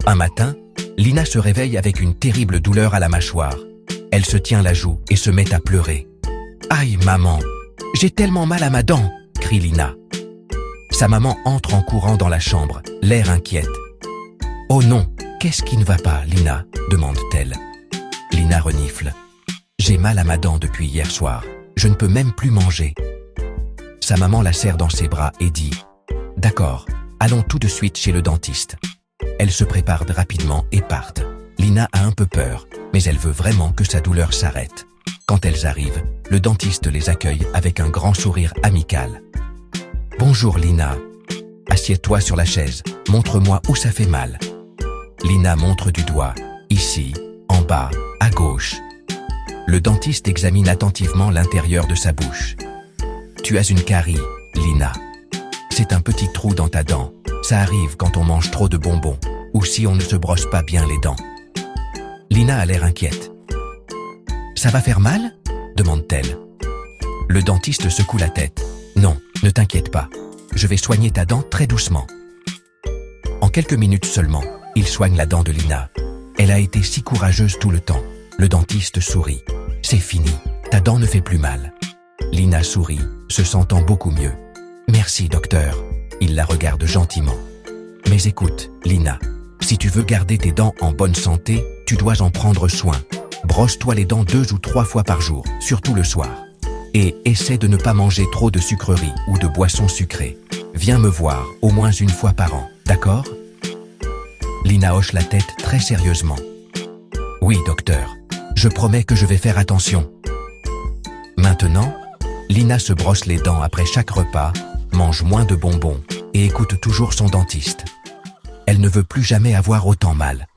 Un matin, Lina se réveille avec une terrible douleur à la mâchoire. Elle se tient la joue et se met à pleurer. « Aïe, maman, j'ai tellement mal à ma dent !» crie Lina. Sa maman entre en courant dans la chambre, l'air inquiète. « Oh non, qu'est-ce qui ne va pas, Lina ?» demande-t-elle. Lina renifle. « J'ai mal à ma dent depuis hier soir. Je ne peux même plus manger. » Sa maman la serre dans ses bras et dit « D'accord, allons tout de suite chez le dentiste. » Elles se préparent rapidement et partent. Lina a un peu peur, mais elle veut vraiment que sa douleur s'arrête. Quand elles arrivent, le dentiste les accueille avec un grand sourire amical. « Bonjour Lina. Assieds-toi sur la chaise, montre-moi où ça fait mal. » Lina montre du doigt, ici, en bas, à gauche. Le dentiste examine attentivement l'intérieur de sa bouche. « Tu as une carie, Lina. C'est un petit trou dans ta dent. Ça arrive quand on mange trop de bonbons, ou si on ne se brosse pas bien les dents. » Lina a l'air inquiète. « Ça va faire mal ?» demande-t-elle. Le dentiste secoue la tête. « Non, ne t'inquiète pas. Je vais soigner ta dent très doucement. » En quelques minutes seulement, il soigne la dent de Lina. Elle a été si courageuse tout le temps. Le dentiste sourit. « C'est fini, ta dent ne fait plus mal. » Lina sourit, se sentant beaucoup mieux. « Merci, docteur. » Il la regarde gentiment. « Mais écoute, Lina, si tu veux garder tes dents en bonne santé, tu dois en prendre soin. Brosse-toi les dents 2 ou 3 fois par jour, surtout le soir. Et essaie de ne pas manger trop de sucreries ou de boissons sucrées. Viens me voir au moins 1 fois par an, d'accord ?» Lina hoche la tête très sérieusement. « Oui, docteur. Je promets que je vais faire attention. » Maintenant, Lina se brosse les dents après chaque repas, mange moins de bonbons et écoute toujours son dentiste. Elle ne veut plus jamais avoir autant mal.